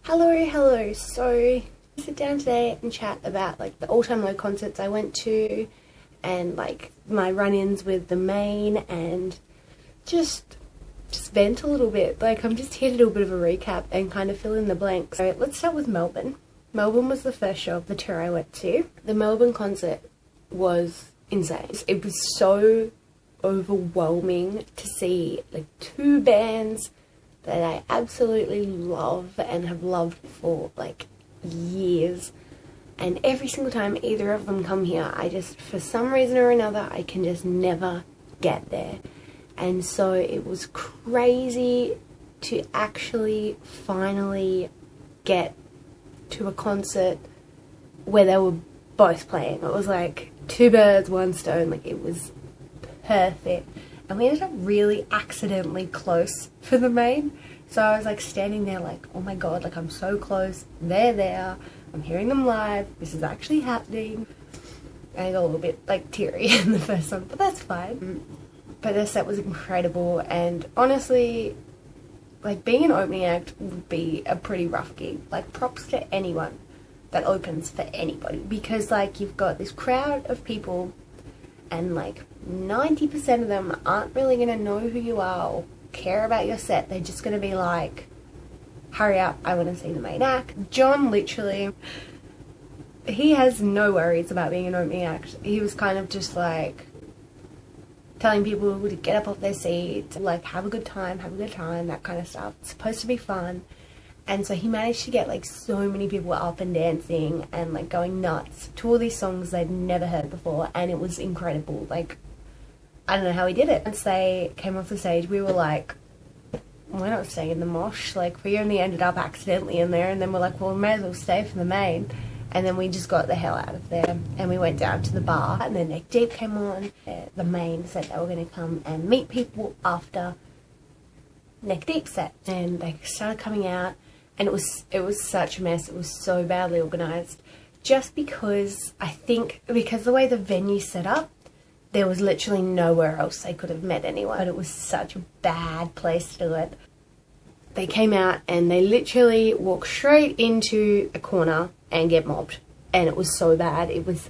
Hello. So sit down today and chat about like the all-time low concerts I went to and like my run-ins with the MAINE and just vent a little bit. Like I'm just here to do a bit of a recap and kind of fill in the blanks. So let's start with Melbourne. Melbourne was the first show of the tour I went to. The Melbourne concert was insane. It was so overwhelming to see like two bands that I absolutely love and have loved for like years, and every single time either of them come here, I just, for some reason or another, I can just never get there. And so it was crazy to actually finally get to a concert where they were both playing. It was like two birds, one stone. Like it was perfect. And we ended up really accidentally close for the MAINE. So I was like standing there like, oh my god, like I'm so close. They're there. I'm hearing them live. This is actually happening. I got a little bit like teary in the first song, but that's fine. But their set was incredible, and honestly, like being an opening act would be a pretty rough gig. Like props to anyone that opens for anybody, because like you've got this crowd of people and like 90% of them aren't really going to know who you are or care about your set. They're just going to be like, hurry up, I want to see the main act. John literally, he has no worries about being an opening act. He was kind of just like telling people to get up off their seats, like have a good time, that kind of stuff. It's supposed to be fun. And so he managed to get like so many people up and dancing and like going nuts to all these songs they'd never heard before, and it was incredible. Like, I don't know how he did it. Once they came off the stage, we were like, we're not staying in the mosh. Like, we only ended up accidentally in there, and then we're like, well, we may as well stay for the MAINE. And then we just got the hell out of there, and we went down to the bar, and then Neck Deep came on. The MAINE said they were going to come and meet people after Neck Deep set, and they started coming out. And it was such a mess. It was so badly organised. Just because, I think, because the way the venue's set up, there was literally nowhere else they could have met anyone. But it was such a bad place to do it. They came out and they literally walked straight into a corner and get mobbed. And it was so bad. It was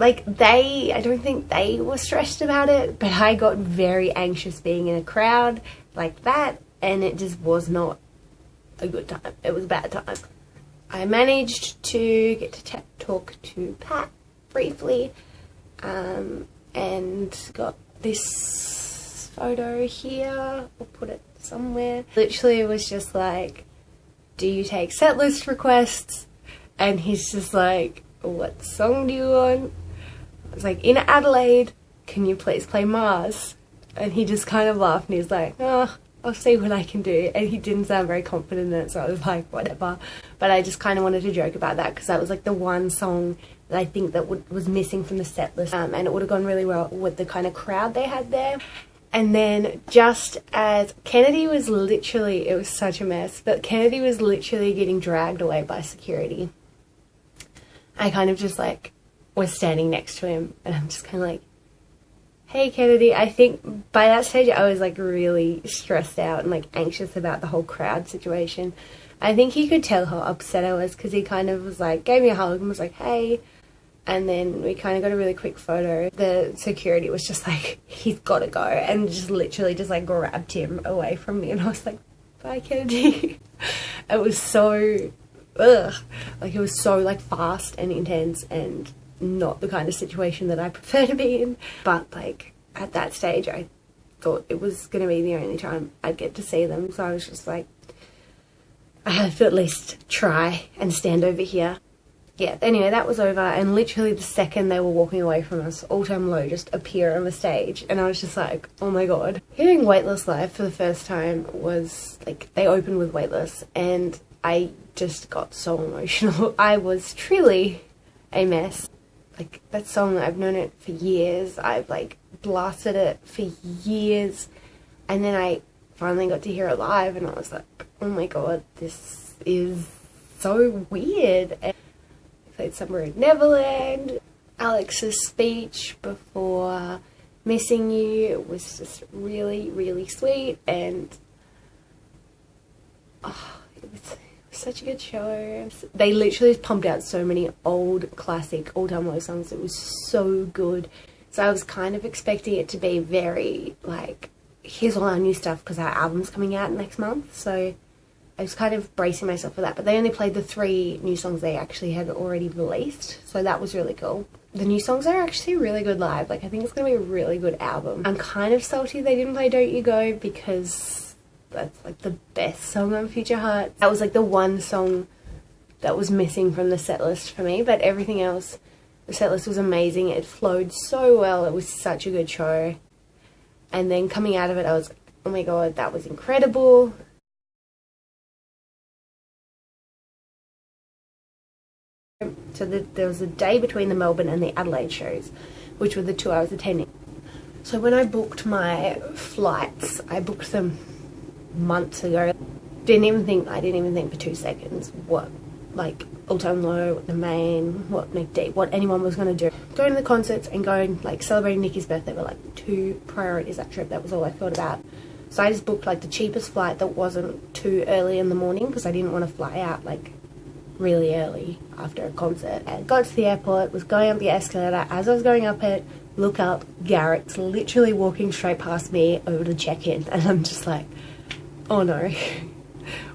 like I don't think they were stressed about it, but I got very anxious being in a crowd like that, and it just was not a good time. It was a bad time. I managed to get to talk to Pat briefly, and got this photo here. We'll put it somewhere. Literally it was just like, do you take set list requests? And he's just like, what song do you want? I was like, in Adelaide, can you please play Mars? And he just kind of laughed and he's like, oh, I'll see what I can do. And he didn't sound very confident in it, so I was like, whatever. But I just kind of wanted to joke about that, because that was like the one song that I think that was missing from the set list, and it would have gone really well with the kind of crowd they had there. And then just as Kennedy was literally, it was such a mess, but Kennedy was literally getting dragged away by security. I kind of just like was standing next to him, and I'm just kind of like, hey Kennedy. I think by that stage I was like really stressed out and like anxious about the whole crowd situation. I think he could tell how upset I was, because he kind of was like, gave me a hug and was like, hey. And then we kind of got a really quick photo. The security was just like, he's got to go, and just literally just like grabbed him away from me, and I was like, bye Kennedy. It was so, like it was so like fast and intense and not the kind of situation that I prefer to be in. But like at that stage I thought it was going to be the only time I'd get to see them, so I was just like, I have to at least try and stand over here. Yeah, anyway, that was over, and literally the second they were walking away from us, All Time Low just appeared on the stage, and I was just like, oh my god. Hearing Weightless live for the first time was like, they opened with Weightless, and I just got so emotional. I was truly a mess. Like, that song, I've known it for years. I've like blasted it for years, and then I finally got to hear it live, and I was like, oh my god, this is so weird. And I played Summer in Neverland. Alex's speech before Missing You was just really, really sweet, and it was such a good show. They literally pumped out so many old classic All Time Low songs. It was so good. So I was kind of expecting it to be very like, here's all our new stuff because our album's coming out next month. So I was kind of bracing myself for that. But they only played the 3 new songs they actually had already released. So that was really cool. The new songs are actually really good live. Like, I think it's going to be a really good album. I'm kind of salty they didn't play Don't You Go because that's like the best song on Future Heart. That was like the one song that was missing from the set list for me. But everything else, the set list was amazing. It flowed so well. It was such a good show. And then coming out of it, I was like, oh my god, that was incredible. So there was a day between the Melbourne and the Adelaide shows, which were the 2 I was attending. So when I booked my flights, I booked them months ago. I didn't even think for 2 seconds what, like, All Time Low, what the Main, what Neck Deep, what anyone was going to do. Going to the concerts and going, like, celebrating Nikki's birthday were, like, 2 priorities that trip. That was all I thought about. So I just booked, like, the cheapest flight that wasn't too early in the morning because I didn't want to fly out, like, really early after a concert. And got to the airport, was going up the escalator. As I was going up it, look up, Garrett's literally walking straight past me over to check in, and I'm just like, oh no,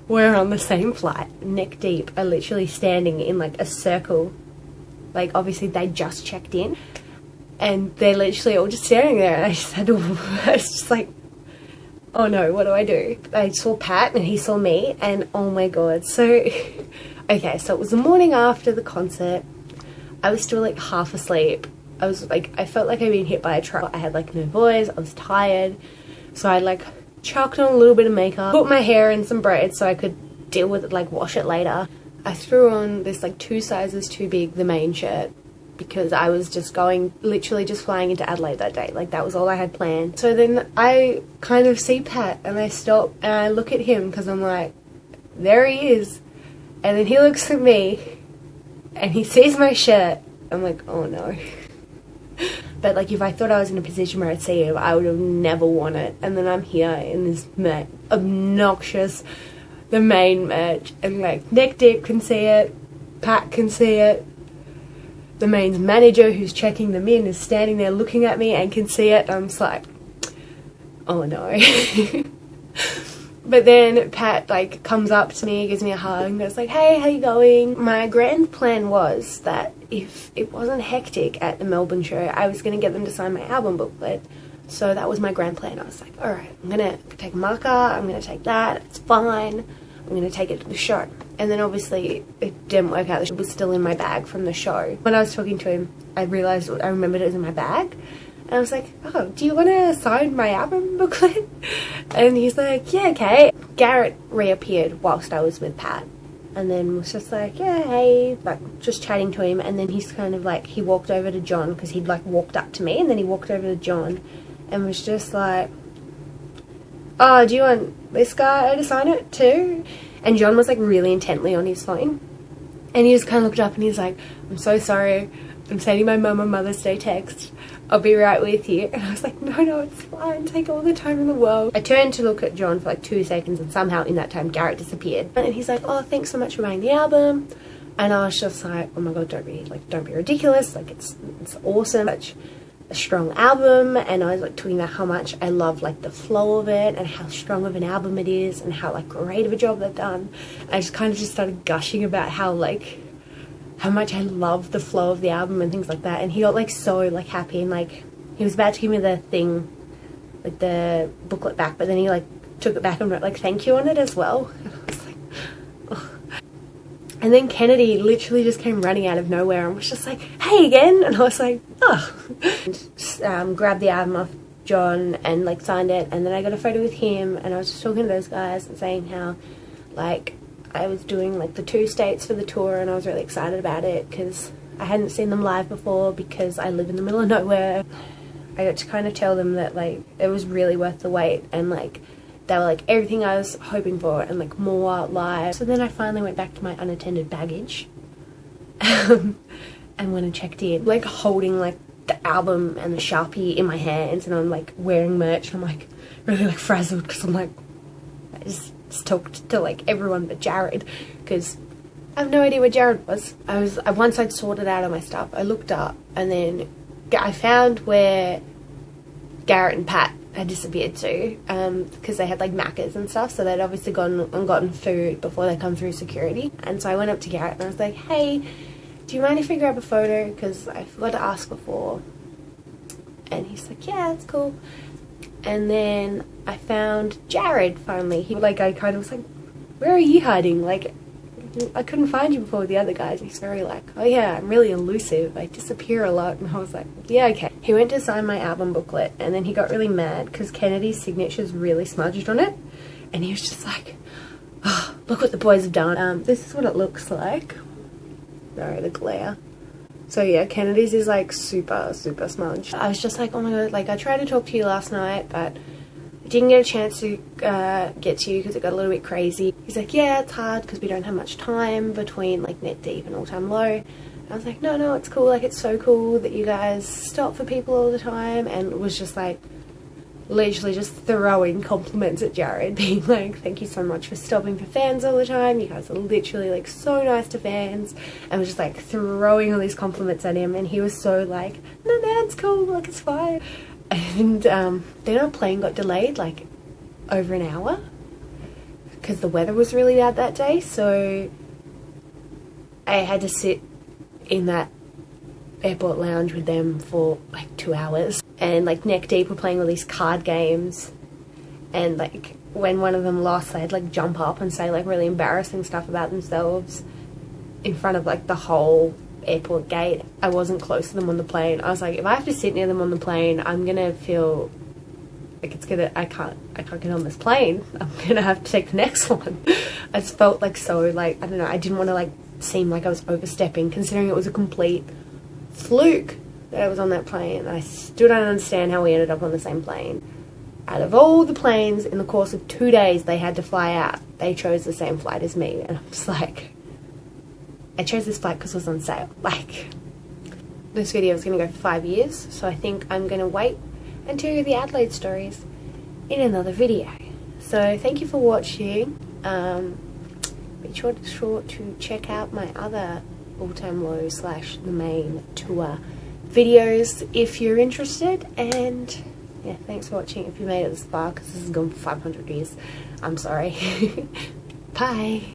we're on the same flight. Neck Deep are literally standing in like a circle. Like, obviously they just checked in and they're literally all just staring there, and I just had to, I was just like, oh no, what do I do? I saw Pat and he saw me, and oh my god. So okay, so it was the morning after the concert. I was still like half asleep. I was like, I felt like I'd been hit by a truck. I had like no voice, I was tired. So I like chucked on a little bit of makeup, put my hair in some braids so I could deal with it, like wash it later. I threw on this like 2 sizes too big, the Main shirt, because I was just going, literally just flying into Adelaide that day. Like, that was all I had planned. So then I kind of see Pat and I stop and I look at him because I'm like, there he is. And then he looks at me and he sees my shirt. I'm like, oh no. But like, if I thought I was in a position where I'd see him, I would have never worn it. And then I'm here in this obnoxious, the Main merch, and like Neck Deep can see it, Pat can see it, the Main's manager who's checking them in is standing there looking at me and can see it. I'm just like, oh no. But then Pat like comes up to me, gives me a hug, and goes like, hey, how you going? My grand plan was that if it wasn't hectic at the Melbourne show, I was going to get them to sign my album booklet. So that was my grand plan. I was like, alright, I'm going to take a marker, I'm going to take that, it's fine, I'm going to take it to the show. And then obviously it didn't work out. It was still in my bag from the show. When I was talking to him, I realised, I remembered it was in my bag. And I was like, oh, do you want to sign my album booklet? And he's like, yeah, okay. Garrett reappeared whilst I was with Pat. And then was just like, yeah, hey, like just chatting to him. And then he's kind of like, he walked over to John because he'd like walked up to me. And then he walked over to John and was just like, oh, do you want this guy to sign it too? And John was like really intently on his phone. And he just kind of looked up and he's like, I'm so sorry. I'm sending my mum a Mother's Day text. I'll be right with you. And I was like, no, it's fine. Take all the time in the world. I turned to look at John for like 2 seconds, and somehow in that time Garrett disappeared. And he's like, oh, thanks so much for buying the album. And I was just like, oh my god, don't be ridiculous. Like, it's awesome. Such a strong album. And I was like talking about how much I love like the flow of it and how strong of an album it is and how like great of a job they've done. I just kind of just started gushing about how much I love the flow of the album and things like that. And he got like so like happy, and like he was about to give me the thing, like the booklet back, but then he like took it back and wrote like thank you on it as well. And I was like, oh. And then Kennedy literally just came running out of nowhere and was just like, hey again. And I was like, oh. And, grabbed the album off John and like signed it, and then I got a photo with him, and I was just talking to those guys and saying how like I was doing like the 2 states for the tour, and I was really excited about it because I hadn't seen them live before because I live in the middle of nowhere. I got to kind of tell them that like it was really worth the wait, and like they were like everything I was hoping for and like more live. So then I finally went back to my unattended baggage and went and checked in, like holding like the album and the Sharpie in my hands, and I'm like wearing merch, and I'm like really like frazzled because I'm like, just talked to like everyone but Jared, because I have no idea where Jared was. Once I'd sorted out all my stuff, I looked up and then I found where Garrett and Pat had disappeared to, because they had like Maccas and stuff, so they'd obviously gone and gotten food before they come through security. And so I went up to Garrett and I was like, hey, do you mind if we grab a photo, because I forgot to ask before? And he's like, yeah, that's cool. And then I found Jared finally. I kind of was like, where are you hiding? Like, I couldn't find you before with the other guys. He's very like, oh yeah, I'm really elusive. I disappear a lot. And I was like, yeah, okay. He went to sign my album booklet and then he got really mad because Kennedy's signature's really smudged on it. And he was just like, oh, look what the boys have done. This is what it looks like. Sorry, the glare. So yeah, Kennedy's is like super, super smudged. I was just like, oh my god, like I tried to talk to you last night, but I didn't get a chance to get to you because it got a little bit crazy. He's like, yeah, it's hard because we don't have much time between like net deep and all time low. And I was like, no, it's cool. Like, it's so cool that you guys stop for people all the time. And it was just like, literally just throwing compliments at Jared, being like, thank you so much for stopping for fans all the time. You guys are literally like so nice to fans. And was just like throwing all these compliments at him. And he was so like, no, it's cool. Like, it's fine. And then our plane got delayed like over an hour because the weather was really bad that day, so I had to sit in that airport lounge with them for like 2 hours, and like neck deep were playing all these card games, and like when one of them lost they'd like jump up and say like really embarrassing stuff about themselves in front of like the whole airport gate. I wasn't close to them on the plane. I was like, if I have to sit near them on the plane, I'm gonna feel like I can't get on this plane. I'm gonna have to take the next one. I just felt like so like, I don't know, I didn't want to like seem like I was overstepping, considering it was a complete fluke that I was on that plane. I still don't understand how we ended up on the same plane. Out of all the planes in the course of 2 days they had to fly out, they chose the same flight as me. And I'm just like, I chose this flight because it was on sale. Like, this video is going to go for 5 years, so I think I'm going to wait and tell you the Adelaide stories in another video. So thank you for watching. Be sure to check out my other all-time low / the main tour videos if you're interested. And yeah, thanks for watching if you made it this far, because this has gone for 500 years. I'm sorry. Bye.